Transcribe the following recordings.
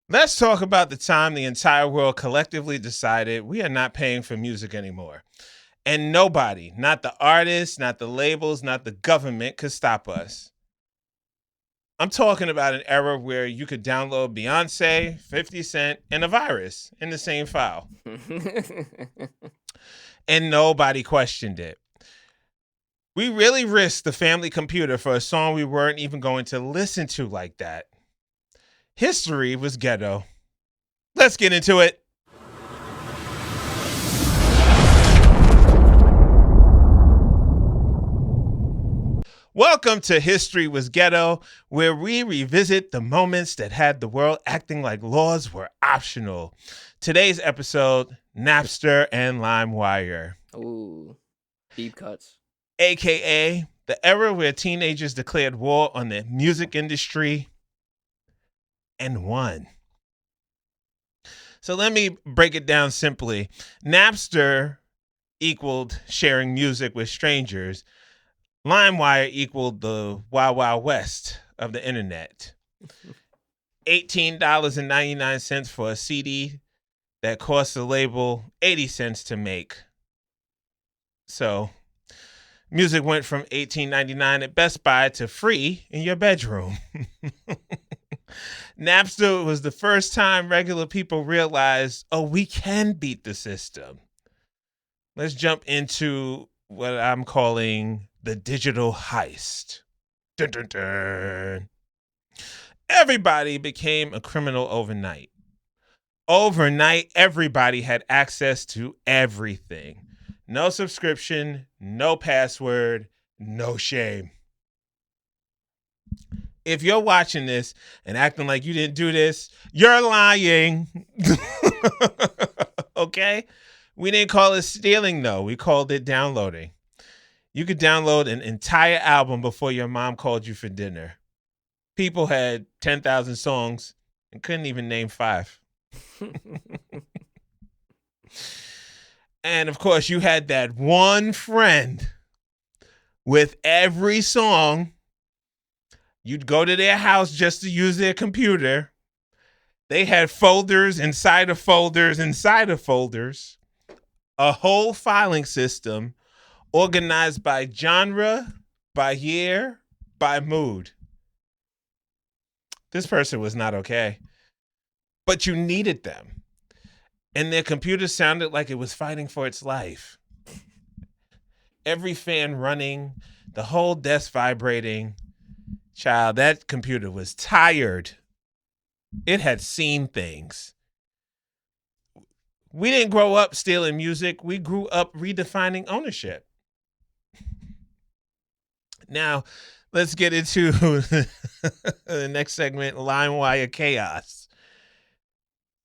Let's talk about the time the entire world collectively decided we are not paying for music anymore. And nobody, not the artists, not the labels, not the government, could stop us. I'm talking about an era where you could download Beyonce, 50 Cent, and a virus in the same file. And nobody questioned it. We really risked the family computer for a song we weren't even going to listen to like that. History was ghetto. Let's get into it. Welcome to History Was Ghetto, where we revisit the moments that had the world acting like laws were optional. Today's episode, Napster and LimeWire. Ooh, deep cuts. AKA the era where teenagers declared war on the music industry and won. So let me break it down simply. Napster equaled sharing music with strangers. LimeWire equaled the Wild Wild West of the internet. $18.99 for a CD that cost the label 80 cents to make. So music went from $18.99 at Best Buy to free in your bedroom. Napster was the first time regular people realized, oh, we can beat the system. Let's jump into what I'm calling the digital heist. Dun, dun, dun. Everybody became a criminal overnight. Overnight, everybody had access to everything. No subscription, no password, no shame. If you're watching this and acting like you didn't do this, you're lying. Okay? We didn't call it stealing, though. We called it downloading. You could download an entire album before your mom called you for dinner. People had 10,000 songs and couldn't even name 5. And of course, you had that one friend with every song. You'd go to their house just to use their computer. They had folders inside of folders inside of folders. A whole filing system organized by genre, by year, by mood. This person was not okay. But you needed them. And their computer sounded like it was fighting for its life. Every fan running, the whole desk vibrating. Child, that computer was tired. It had seen things. We didn't grow up stealing music. We grew up redefining ownership. Now, let's get into the next segment, LimeWire Chaos.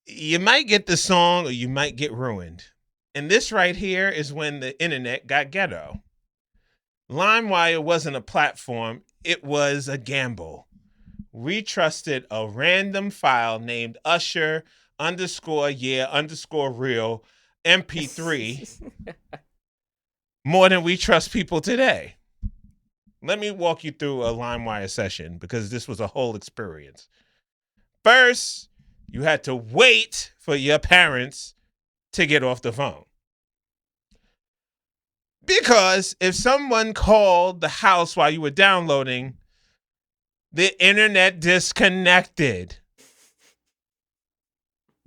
You might get the song or you might get ruined. And this right here is when the internet got ghetto. LimeWire wasn't a platform. It was a gamble. We trusted a random file named Usher _real MP3 more than we trust people today. Let me walk you through a LimeWire session because this was a whole experience. First, you had to wait for your parents to get off the phone. Because if someone called the house while you were downloading, the internet disconnected.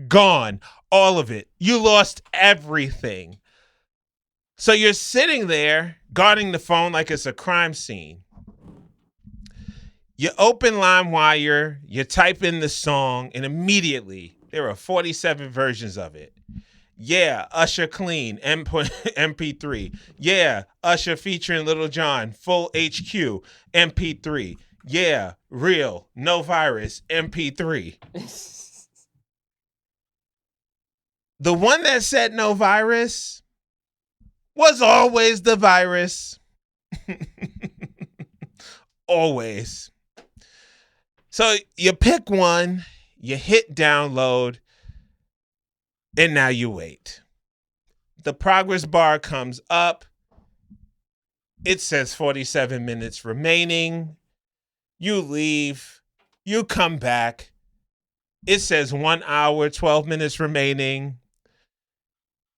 Gone. All of it. You lost everything. So you're sitting there guarding the phone like it's a crime scene. You open LimeWire, you type in the song, and immediately there are 47 versions of it. Yeah, Usher Clean, MP3. Yeah, Usher featuring Little John, Full HQ, MP3. Yeah, Real, No Virus, MP3. The one that said no virus was always the virus. Always. So you pick one, you hit download, and now you wait. The progress bar comes up. It says 47 minutes remaining. You leave. You come back. It says 1 hour, 12 minutes remaining.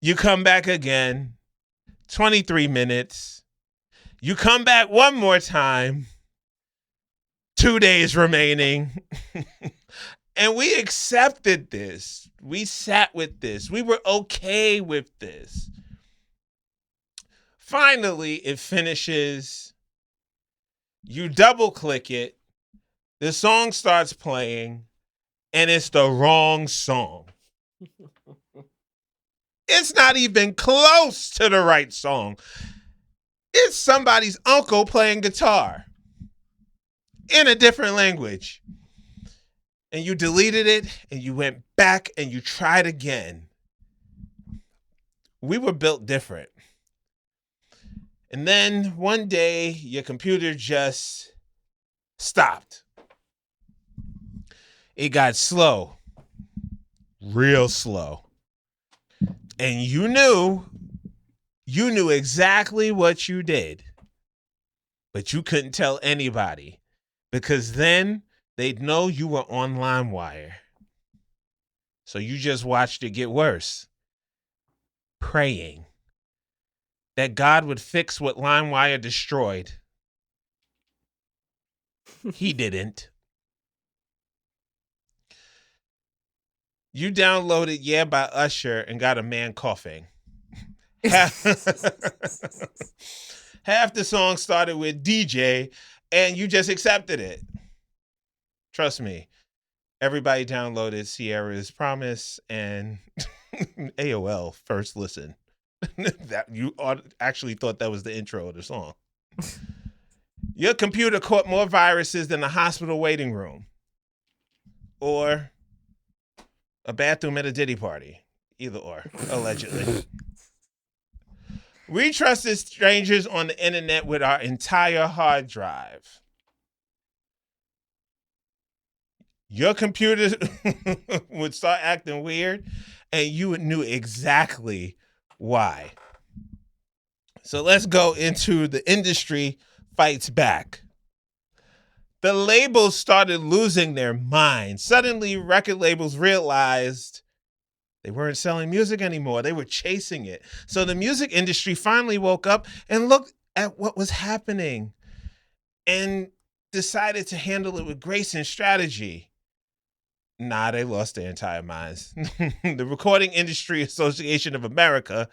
You come back again, 23 minutes. You come back one more time, 2 days remaining. And we accepted this. We sat with this. We were okay with this. Finally, it finishes. You double click it. The song starts playing, and it's the wrong song. It's not even close to the right song. It's somebody's uncle playing guitar in a different language. And you deleted it, and you went back, and you tried again. We were built different. And then one day, your computer just stopped. It got slow, real slow. And you knew exactly what you did, but you couldn't tell anybody because then they'd know you were on LimeWire. So you just watched it get worse, praying that God would fix what LimeWire destroyed. He didn't. You downloaded Yeah by Usher and got a man coughing. Half the song started with DJ and you just accepted it. Trust me. Everybody downloaded Sierra's Promise and AOL First Listen. That you actually thought that was the intro of the song. Your computer caught more viruses than a hospital waiting room. Or a bathroom at a Diddy party. Either or, allegedly. We trusted strangers on the internet with our entire hard drive. Your computer would start acting weird, and you knew exactly why. So let's go into the industry fights back. The labels started losing their minds. Suddenly, record labels realized they weren't selling music anymore. They were chasing it. So the music industry finally woke up and looked at what was happening and decided to handle it with grace and strategy. Nah, they lost their entire minds. The Recording Industry Association of America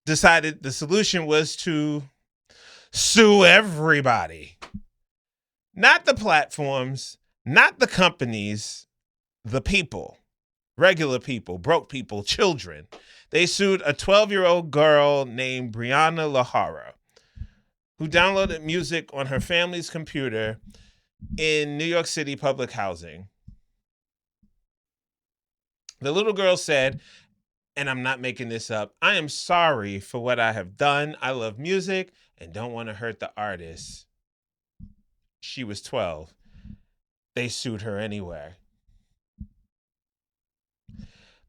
decided the solution was to sue everybody. Not the platforms, not the companies, the people. Regular people, broke people, children. They sued a 12-year-old girl named Brianna Lahara, who downloaded music on her family's computer in New York City public housing. The little girl said, and I'm not making this up, "I am sorry for what I have done. I love music and don't want to hurt the artist." She was 12. They sued her anyway.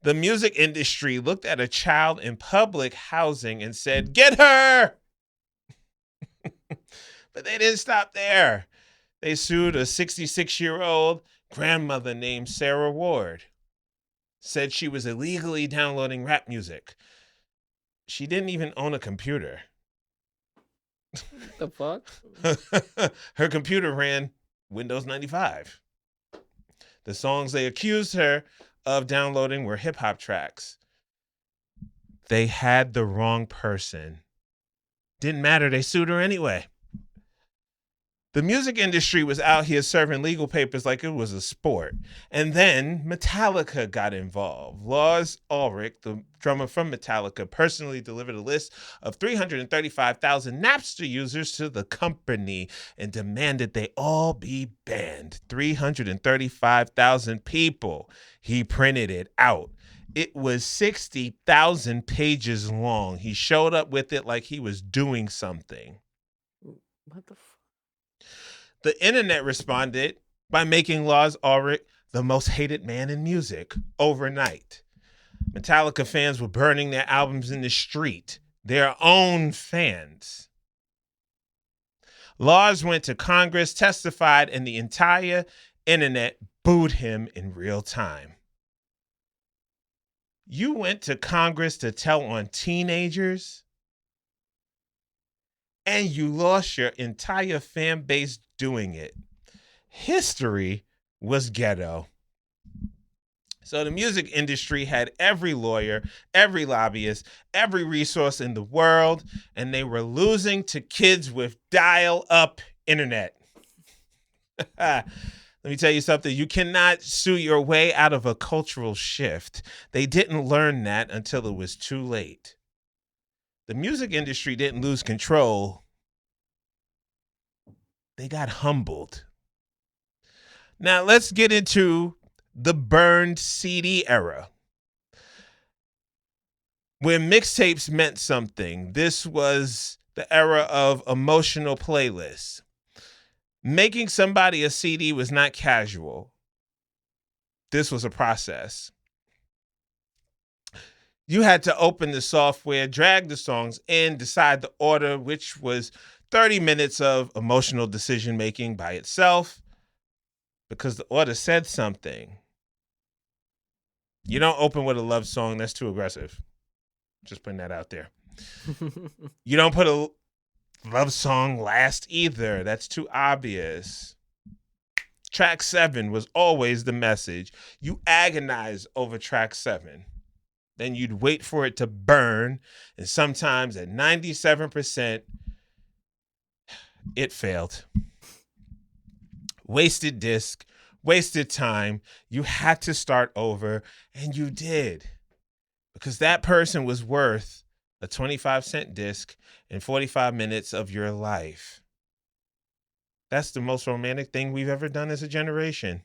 The music industry looked at a child in public housing and said, "Get her!" But they didn't stop there. They sued a 66-year-old grandmother named Sarah Ward. Said she was illegally downloading rap music. She didn't even own a computer. The fuck? Her computer ran Windows 95. The songs they accused her of downloading were hip-hop tracks. They had the wrong person. Didn't matter, they sued her anyway. The music industry was out here serving legal papers like it was a sport. And then Metallica got involved. Lars Ulrich, the drummer from Metallica, personally delivered a list of 335,000 Napster users to the company and demanded they all be banned. 335,000 people. He printed it out. It was 60,000 pages long. He showed up with it like he was doing something. What the fuck? The internet responded by making Lars Ulrich the most hated man in music overnight. Metallica fans were burning their albums in the street, their own fans. Lars went to Congress, testified, and the entire internet booed him in real time. You went to Congress to tell on teenagers, and you lost your entire fan base doing it. History was Ghetto. So the music industry had every lawyer, every lobbyist, every resource in the world, and they were losing to kids with dial-up internet. Let me tell you something. You cannot sue your way out of a cultural shift. They didn't learn that until it was too late. The music industry didn't lose control. They got humbled. Now let's get into the burned CD era, when mixtapes meant something. This was the era of emotional playlists. Making somebody a CD was not casual. This was a process. You had to open the software, drag the songs in, decide the order, which was 30 minutes of emotional decision making by itself, because the order said something. You don't open with a love song. That's too aggressive. Just putting that out there. You don't put a love song last either. That's too obvious. Track 7 was always the message. You agonize over track 7. Then you'd wait for it to burn. And sometimes at 97%, it failed. Wasted disc. Wasted time. You had to start over, and you did, because that person was worth a 25-cent disc and 45 minutes of your life. That's the most romantic thing we've ever done as a generation,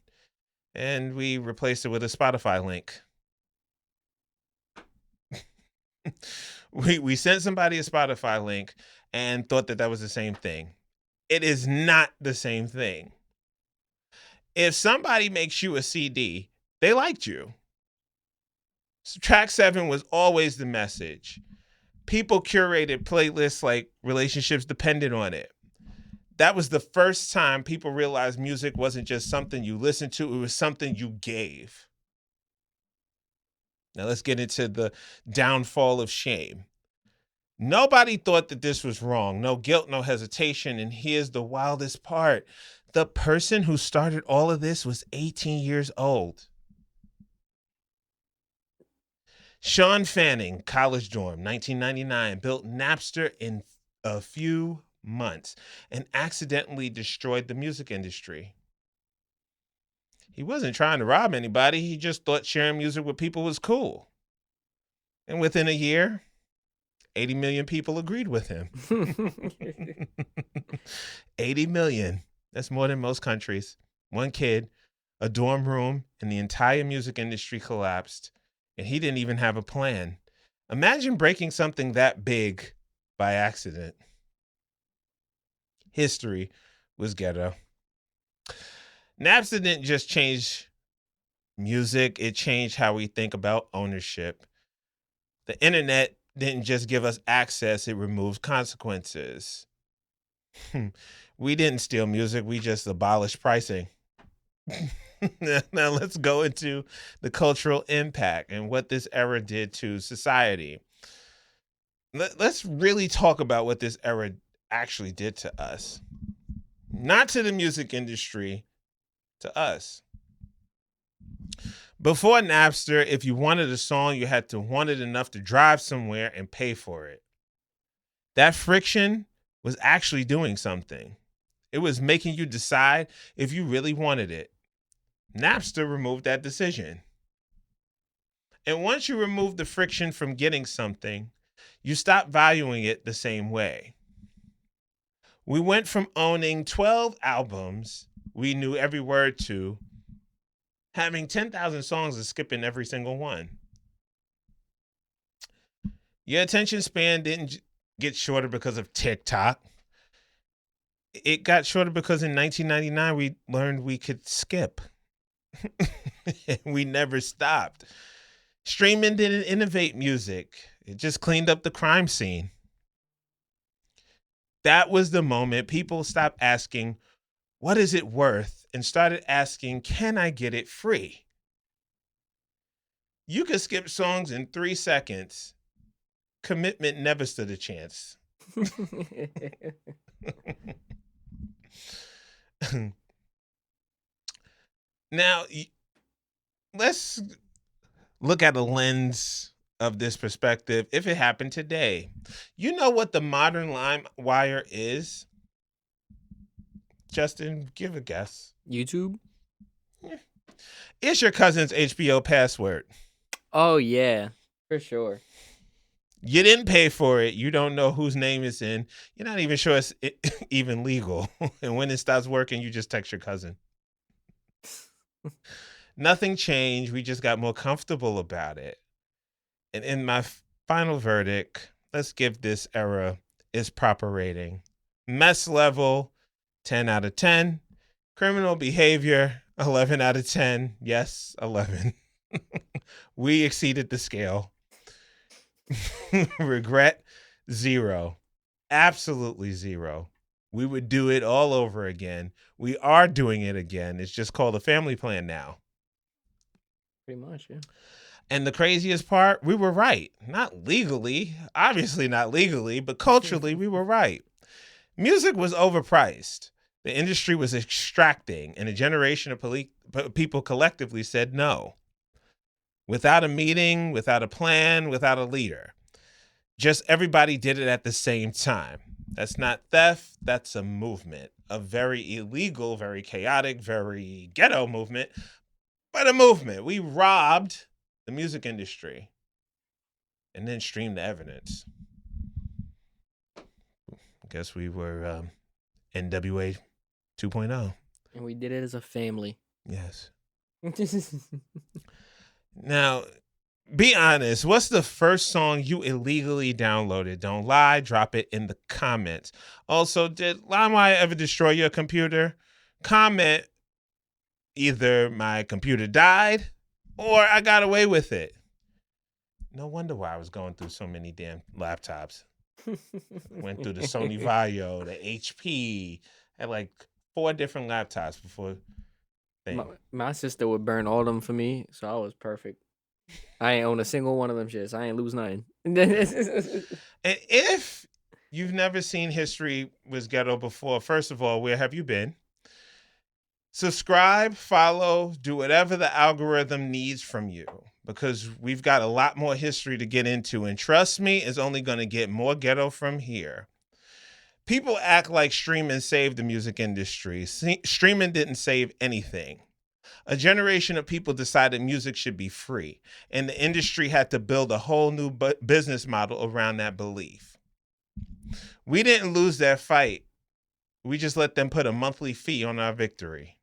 and we replaced it with a Spotify link. We sent somebody a Spotify link and thought that was the same thing. It is not the same thing. If somebody makes you a CD, they liked you. So track 7 was always the message. People curated playlists like relationships depended on it. That was the first time people realized music wasn't just something you listened to, it was something you gave. Now let's get into the downfall of shame. Nobody thought that this was wrong. No guilt, no hesitation. And here's the wildest part. The person who started all of this was 18 years old. Sean Fanning, college dorm, 1999, built Napster in a few months and accidentally destroyed the music industry. He wasn't trying to rob anybody. He just thought sharing music with people was cool. And within a year, 80 million people agreed with him. 80 million. That's more than most countries. One kid, a dorm room, and the entire music industry collapsed. And he didn't even have a plan. Imagine breaking something that big by accident. History was Ghetto. Napster didn't just change music, it changed how we think about ownership. The internet didn't just give us access, it removed consequences. We didn't steal music, we just abolished pricing. Now let's go into the cultural impact and what this era did to society. Let's really talk about what this era actually did to us. Not to the music industry, to us. Before Napster, if you wanted a song, you had to want it enough to drive somewhere and pay for it. That friction was actually doing something. It was making you decide if you really wanted it. Napster removed that decision. And once you remove the friction from getting something, you stop valuing it the same way. We went from owning 12 albums we knew every word to having 10,000 songs and skipping every single one. Your attention span didn't get shorter because of TikTok. It got shorter because in 1999, we learned we could skip. We never stopped. Streaming didn't innovate music. It just cleaned up the crime scene. That was the moment people stopped asking, what is it worth? and started asking, can I get it free? You could skip songs in 3 seconds. Commitment never stood a chance. Now, let's look at a lens of this perspective. If it happened today, you know what the modern LimeWire is? Justin, give a guess. YouTube? It's your cousin's HBO password. Oh, yeah, for sure. You didn't pay for it. You don't know whose name it's in. You're not even sure it's even legal. And when it stops working, you just text your cousin. Nothing changed. We just got more comfortable about it. And in my final verdict, let's give this era its proper rating. Mess level, 10 out of 10. Criminal behavior, 11 out of 10. Yes, 11. We exceeded the scale. Regret, 0. Absolutely 0. We would do it all over again. We are doing it again. It's just called a family plan now. Pretty much, yeah. And the craziest part, we were right. Not legally, obviously not legally, but culturally, we were right. Music was overpriced. The industry was extracting, and a generation of people collectively said no. Without a meeting, without a plan, without a leader. Just everybody did it at the same time. That's not theft, that's a movement. A very illegal, very chaotic, very ghetto movement, but a movement. We robbed the music industry and then streamed the evidence. I guess we were NWA 2.0. And we did it as a family. Yes. Now, be honest. What's the first song you illegally downloaded? Don't lie. Drop it in the comments. Also, did LimeWire ever destroy your computer? Comment either my computer died or I got away with it. No wonder why I was going through so many damn laptops. Went through the Sony Vaio, the HP. Had like 4 different laptops before. My sister would burn all of them for me, so I was perfect. I ain't own a single one of them shits. I ain't lose nothing. And if you've never seen History Was Ghetto before, first of all, where have you been? Subscribe, follow, do whatever the algorithm needs from you, because we've got a lot more history to get into. And trust me, it's only going to get more ghetto from here. People act like streaming saved the music industry. Streaming didn't save anything. A generation of people decided music should be free, and the industry had to build a whole new business model around that belief. We didn't lose that fight. We just let them put a monthly fee on our victory.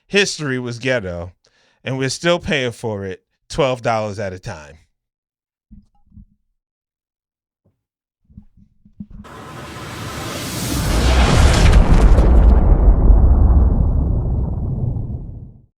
History was ghetto, and we're still paying for it $12 at a time.